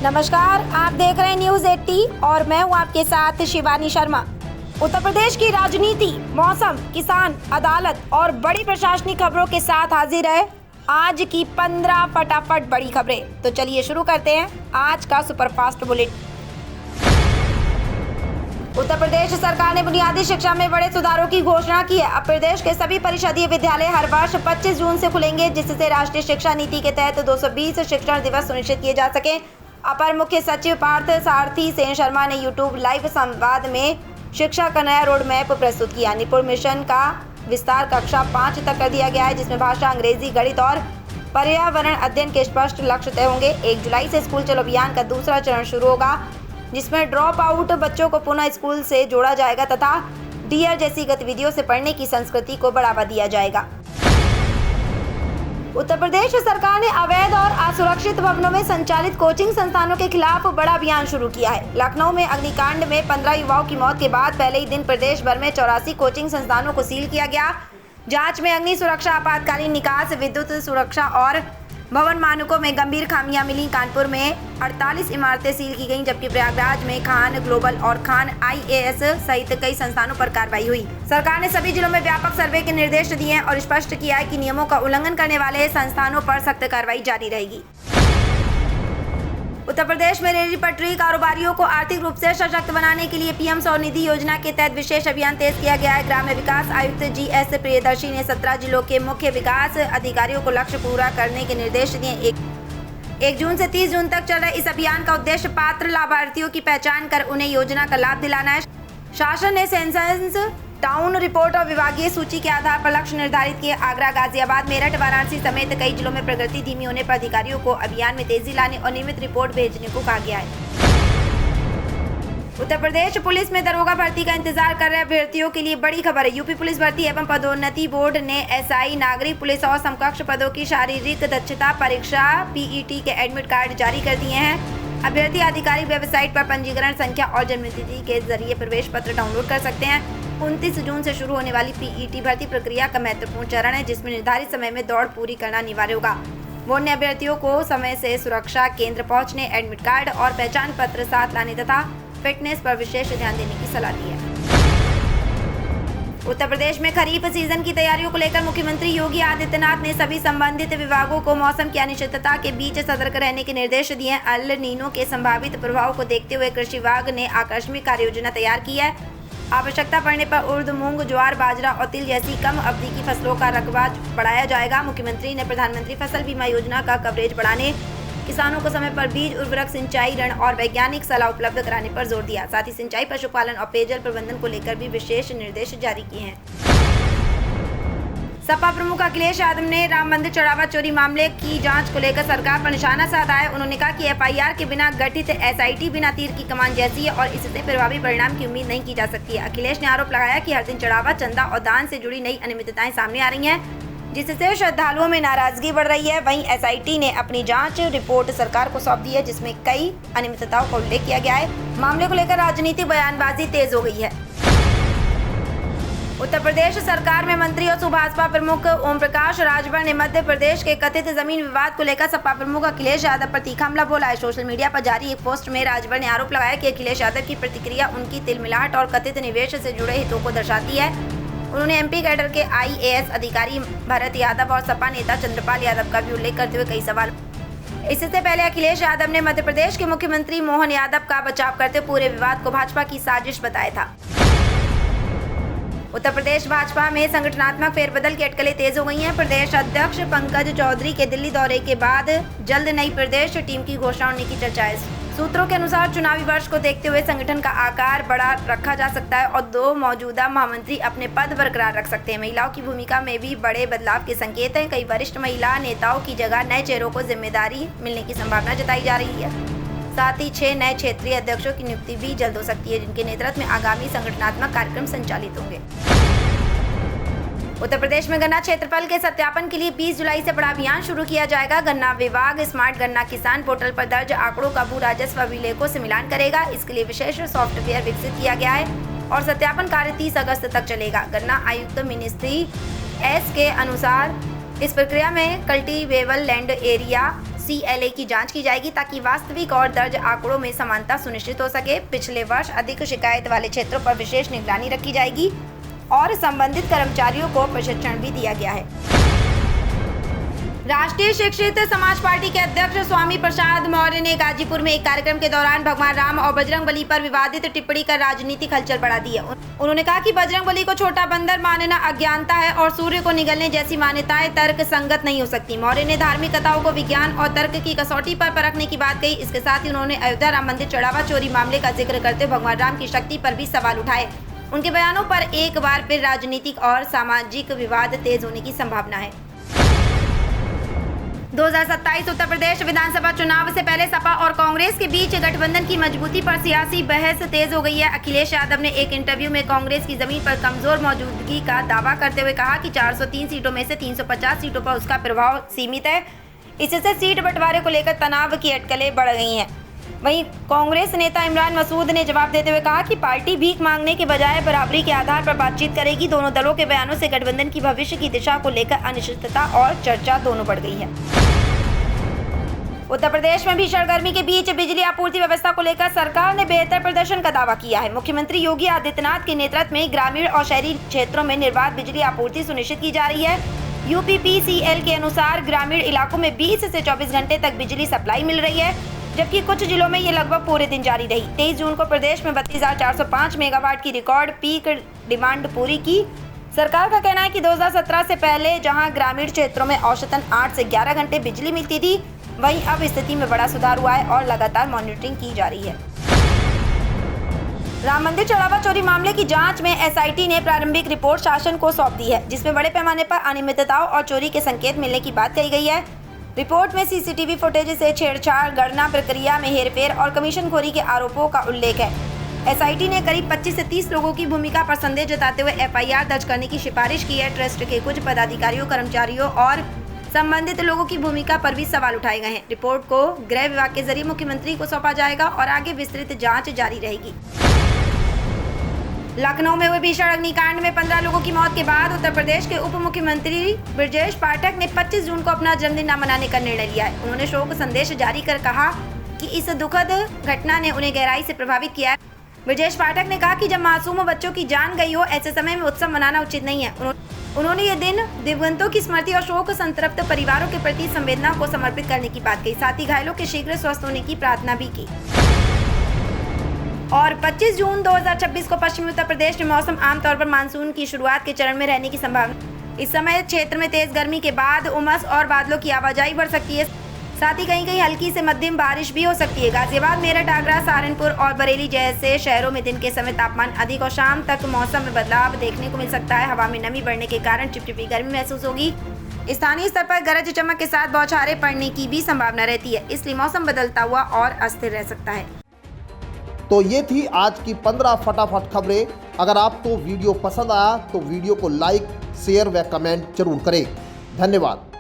नमस्कार, आप देख रहे हैं न्यूज 80 और मैं हूं आपके साथ शिवानी शर्मा। उत्तर प्रदेश की राजनीति, मौसम, किसान, अदालत और बड़ी प्रशासनिक खबरों के साथ हाजिर है आज की 15 फटाफट बड़ी खबरें। तो चलिए शुरू करते हैं आज का सुपरफास्ट बुलेटिन। उत्तर प्रदेश सरकार ने बुनियादी शिक्षा में बड़े सुधारों की घोषणा की है। अब प्रदेश के सभी परिषदीय विद्यालय हर वर्ष 25 जून से खुलेंगे, जिससे राष्ट्रीय शिक्षा नीति के तहत 220 शिक्षण दिवस सुनिश्चित किए जा सके। अपर मुख्य सचिव पार्थ सारथी सेन शर्मा ने यूट्यूब लाइव संवाद में शिक्षा का नया रोड मैप प्रस्तुत किया। निपुण मिशन का विस्तार कक्षा 5 तक कर दिया गया है, जिसमें भाषा, अंग्रेजी, गणित और पर्यावरण अध्ययन के स्पष्ट लक्ष्य तय होंगे। 1 जुलाई से स्कूल चलो अभियान का दूसरा चरण शुरू होगा, जिसमें ड्रॉप आउट बच्चों को पुनः स्कूल से जोड़ा जाएगा तथा डीआर जैसी गतिविधियों से पढ़ने की संस्कृति को बढ़ावा दिया जाएगा। उत्तर प्रदेश सरकार ने अवैध और असुरक्षित भवनों में संचालित कोचिंग संस्थानों के खिलाफ बड़ा अभियान शुरू किया है। लखनऊ में अग्निकांड में 15 युवाओं की मौत के बाद पहले ही दिन प्रदेश भर में 84 कोचिंग संस्थानों को सील किया गया। जांच में अग्नि सुरक्षा, आपातकालीन निकास, विद्युत सुरक्षा और भवन मानकों में गंभीर खामियां मिली। कानपुर में 48 इमारतें सील की गईं, जबकि प्रयागराज में खान ग्लोबल और खान IAS सहित कई संस्थानों पर कार्रवाई हुई। सरकार ने सभी जिलों में व्यापक सर्वे के निर्देश दिए हैं और स्पष्ट किया है कि नियमों का उल्लंघन करने वाले संस्थानों पर सख्त कार्रवाई जारी रहेगी। उत्तर प्रदेश में रेल पटरी कारोबारियों को आर्थिक रूप से सशक्त बनाने के लिए PM स्वनिधि योजना के तहत विशेष अभियान तेज किया गया है। ग्राम्य विकास आयुक्त GS प्रियदर्शी ने 17 जिलों के मुख्य विकास अधिकारियों को लक्ष्य पूरा करने के निर्देश दिए। 1 जून से 30 जून तक चल रहे इस अभियान का उद्देश्य पात्र लाभार्थियों की पहचान कर उन्हें योजना का लाभ दिलाना है। शासन ने सेंसस टाउन रिपोर्ट और विभागीय सूची के आधार पर लक्ष्य निर्धारित किए। आगरा, गाजियाबाद, मेरठ, वाराणसी समेत कई जिलों में प्रगति धीमी होने पर अधिकारियों को अभियान में तेजी लाने और नियमित रिपोर्ट भेजने को कहा गया है। उत्तर प्रदेश पुलिस में दरोगा भर्ती का इंतजार कर रहे अभ्यर्थियों के लिए बड़ी खबर है। यूपी पुलिस भर्ती एवं पदोन्नति बोर्ड ने SI, नागरिक पुलिस और समकक्ष पदों की शारीरिक दक्षता परीक्षा PET के एडमिट कार्ड जारी कर दिए हैं। अभ्यर्थी आधिकारिक वेबसाइट पर पंजीकरण संख्या और जन्मतिथि के जरिए प्रवेश पत्र डाउनलोड कर सकते हैं। 29 जून से शुरू होने वाली PET भर्ती प्रक्रिया का महत्वपूर्ण चरण है, जिसमें निर्धारित समय में दौड़ पूरी करना अनिवार्य होगा। बोर्ड ने अभ्यर्थियों को समय से सुरक्षा केंद्र पहुंचने, एडमिट कार्ड और पहचान पत्र साथ लाने तथा फिटनेस पर विशेष ध्यान देने की सलाह दी है। उत्तर प्रदेश में खरीफ सीजन की तैयारियों को लेकर मुख्यमंत्री योगी आदित्यनाथ ने सभी संबंधित विभागों को मौसम की अनिश्चितता के बीच सतर्क रहने के निर्देश दिए हैं। अल नीनो के संभावित प्रभाव को देखते हुए कृषि विभाग ने आकस्मिक कार्य योजना तैयार की है। आवश्यकता पड़ने पर उर्द, मूंग, ज्वार, बाजरा और तिल जैसी कम अवधि की फसलों का रकबा बढ़ाया जाएगा। मुख्यमंत्री ने प्रधानमंत्री फसल बीमा योजना का कवरेज बढ़ाने, किसानों को समय पर बीज, उर्वरक, सिंचाई, ऋण और वैज्ञानिक सलाह उपलब्ध कराने पर जोर दिया। साथ ही सिंचाई, पशुपालन और पेयजल प्रबंधन को लेकर भी विशेष निर्देश जारी किए हैं। सपा प्रमुख अखिलेश यादव ने राम मंदिर चढ़ावा चोरी मामले की जांच को लेकर सरकार पर निशाना साधा है। उन्होंने कहा कि FIR के बिना गठित SIT बिना तीर की कमान जैसी है और इससे प्रभावी परिणाम की उम्मीद नहीं की जा सकती है। अखिलेश ने आरोप लगाया कि हर दिन चढ़ावा, चंदा और दान से जुड़ी नई अनियमितताएं सामने आ रही हैं, जिससे श्रद्धालुओं में नाराजगी बढ़ रही है। वहीं SIT ने अपनी जाँच रिपोर्ट सरकार को सौंप दी है, जिसमें कई अनियमितताओं का उल्लेख किया गया है। मामले को लेकर राजनीतिक बयानबाजी तेज हो गई है। उत्तर प्रदेश सरकार में मंत्री और सुभाषपा प्रमुख ओम प्रकाश राजभर ने मध्य प्रदेश के कथित जमीन विवाद को लेकर सपा प्रमुख अखिलेश यादव पर तीखा हमला बोला है। सोशल मीडिया पर जारी एक पोस्ट में राजभर ने आरोप लगाया कि अखिलेश यादव की प्रतिक्रिया उनकी तिलमिलाहट और कथित निवेश से जुड़े हितों को दर्शाती है। उन्होंने MP कैडर के IAS अधिकारी भरत यादव और सपा नेता चंद्रपाल यादव का भी उल्लेख करते हुए कई सवाल। इससे पहले अखिलेश यादव ने मध्य प्रदेश के मुख्यमंत्री मोहन यादव का बचाव करते पूरे विवाद को भाजपा की साजिश बताया था। उत्तर प्रदेश भाजपा में संगठनात्मक फेरबदल की अटकलें तेज हो गई हैं। प्रदेश अध्यक्ष पंकज चौधरी के दिल्ली दौरे के बाद जल्द नई प्रदेश टीम की घोषणा होने की चर्चा है। सूत्रों के अनुसार चुनावी वर्ष को देखते हुए संगठन का आकार बड़ा रखा जा सकता है और 2 मौजूदा महामंत्री अपने पद बरकरार रख सकते हैं। महिलाओं की भूमिका में भी बड़े बदलाव के संकेत हैं। कई वरिष्ठ महिला नेताओं की जगह नए चेहरों को जिम्मेदारी मिलने की संभावना जताई जा रही है। साथ ही 6 नए क्षेत्रीय अध्यक्षों की नियुक्ति भी जल्द हो सकती है, जिनके नेतृत्व में आगामी संगठनात्मक कार्यक्रम संचालित होंगे। उत्तर प्रदेश में गन्ना क्षेत्रफल के सत्यापन के लिए 20 जुलाई से बड़ा अभियान शुरू किया जाएगा। गन्ना विभाग स्मार्ट गन्ना किसान पोर्टल पर दर्ज आंकड़ों का भू राजस्व अभिलेखों से मिलान करेगा। इसके लिए विशेष सॉफ्टवेयर विकसित किया गया है और सत्यापन कार्य 30 अगस्त तक चलेगा। गन्ना आयुक्त मिनिस्ट्री S के अनुसार इस प्रक्रिया में कल्टीवेबल लैंड एरिया, CLA की जांच की जाएगी ताकि वास्तविक और दर्ज आंकड़ों में समानता सुनिश्चित हो सके। पिछले वर्ष अधिक शिकायत वाले क्षेत्रों पर विशेष निगरानी रखी जाएगी और संबंधित कर्मचारियों को प्रशिक्षण भी दिया गया है। राष्ट्रीय शिक्षित समाज पार्टी के अध्यक्ष स्वामी प्रसाद मौर्य ने गाजीपुर में एक कार्यक्रम के दौरान भगवान राम और बजरंगबली पर विवादित टिप्पणी कर राजनीतिक हलचल बढ़ा दी है। उन्होंने कहा कि बजरंगबली को छोटा बंदर मानना अज्ञानता है और सूर्य को निगलने जैसी मान्यताएं तर्क संगत नहीं हो सकती। मौर्य ने धार्मिक कथाओं को विज्ञान और तर्क की कसौटी पर परखने की बात कही। इसके साथ ही उन्होंने अयोध्या राम मंदिर चढ़ावा चोरी मामले का जिक्र करते हुए भगवान राम की शक्ति पर भी सवाल उठाए। उनके बयानों पर एक बार फिर राजनीतिक और सामाजिक विवाद तेज होने की संभावना है। 2027 उत्तर प्रदेश विधानसभा चुनाव से पहले सपा और कांग्रेस के बीच गठबंधन की मजबूती पर सियासी बहस तेज हो गई है। अखिलेश यादव ने एक इंटरव्यू में कांग्रेस की जमीन पर कमजोर मौजूदगी का दावा करते हुए कहा कि 403 सीटों में से 350 सीटों पर उसका प्रभाव सीमित है। इससे सीट बंटवारे को लेकर तनाव की अटकलें बढ़ गई हैं। वहीं कांग्रेस नेता इमरान मसूद ने जवाब देते हुए कहा कि पार्टी भीख मांगने के बजाय बराबरी के आधार पर बातचीत करेगी। दोनों दलों के बयानों से गठबंधन की भविष्य की दिशा को लेकर अनिश्चितता और चर्चा दोनों बढ़ गई है। उत्तर प्रदेश में भीषण गर्मी के बीच बिजली आपूर्ति व्यवस्था को लेकर सरकार ने बेहतर प्रदर्शन का दावा किया है। मुख्यमंत्री योगी आदित्यनाथ के नेतृत्व में ग्रामीण और शहरी क्षेत्रों में निर्बाध बिजली आपूर्ति सुनिश्चित की जा रही है। UPPCL के अनुसार ग्रामीण इलाकों में 20 से 24 घंटे तक बिजली सप्लाई मिल रही है, जबकि कुछ जिलों में ये लगभग पूरे दिन जारी रही। 23 जून को प्रदेश में 32,405 मेगावाट की रिकॉर्ड पीक डिमांड पूरी की। सरकार का कहना है कि 2017 से पहले जहां ग्रामीण क्षेत्रों में औसतन 8 से 11 घंटे बिजली मिलती थी, वहीं अब स्थिति में बड़ा सुधार हुआ है और लगातार मॉनिटरिंग की जा रही है। राम मंदिर चढ़ावा चोरी मामले की जांच में SIT ने प्रारंभिक रिपोर्ट शासन को सौंप दी है, जिसमें बड़े पैमाने पर अनियमितताओं और चोरी के संकेत मिलने की बात कही गई है। रिपोर्ट में CCTV फुटेज से छेड़छाड़, गणना प्रक्रिया में हेरफेर और कमीशनखोरी के आरोपों का उल्लेख है। SIT ने करीब 25 से 30 लोगों की भूमिका पर संदेह जताते हुए FIR दर्ज करने की सिफारिश की है। ट्रस्ट के कुछ पदाधिकारियों, कर्मचारियों और संबंधित लोगों की भूमिका पर भी सवाल उठाए गए हैं। रिपोर्ट को गृह विभाग के जरिए मुख्यमंत्री को सौंपा जाएगा और आगे विस्तृत जांच जारी रहेगी। लखनऊ में हुए भीषण अग्निकांड में 15 लोगों की मौत के बाद उत्तर प्रदेश के उप मुख्यमंत्री ब्रजेश पाठक ने 25 जून को अपना जन्मदिन न मनाने का निर्णय लिया है। उन्होंने शोक संदेश जारी कर कहा कि इस दुखद घटना ने उन्हें गहराई से प्रभावित किया है। ब्रजेश पाठक ने कहा कि जब मासूम बच्चों की जान गई हो, ऐसे समय में उत्सव मनाना उचित नहीं है। उन्होंने ये दिन दिवंगतों की स्मृति और शोक संतप्त परिवारों के प्रति संवेदना को समर्पित करने की बात कही। साथ ही घायलों के शीघ्र स्वस्थ होने की प्रार्थना भी की। और 25 जून 2026 को पश्चिमी उत्तर प्रदेश में मौसम आमतौर पर मानसून की शुरुआत के चरण में रहने की संभावना। इस समय क्षेत्र में तेज गर्मी के बाद उमस और बादलों की आवाजाही बढ़ सकती है। साथ ही कहीं कहीं हल्की से मध्यम बारिश भी हो सकती है। गाजियाबाद, मेरठ, आगरा, सहारनपुर और बरेली जैसे शहरों में दिन के समय तापमान अधिक और शाम तक मौसम में बदलाव देखने को मिल सकता है। हवा में नमी बढ़ने के कारण चिपचिपी गर्मी महसूस होगी। स्थानीय स्तर पर गरज चमक के साथ बौछारें पड़ने की भी संभावना रहती है, इसलिए मौसम बदलता हुआ और अस्थिर रह सकता है। तो ये थी आज की 15 फटाफट खबरें। अगर आपको वीडियो पसंद आया तो वीडियो को लाइक, शेयर व कमेंट जरूर करें। धन्यवाद।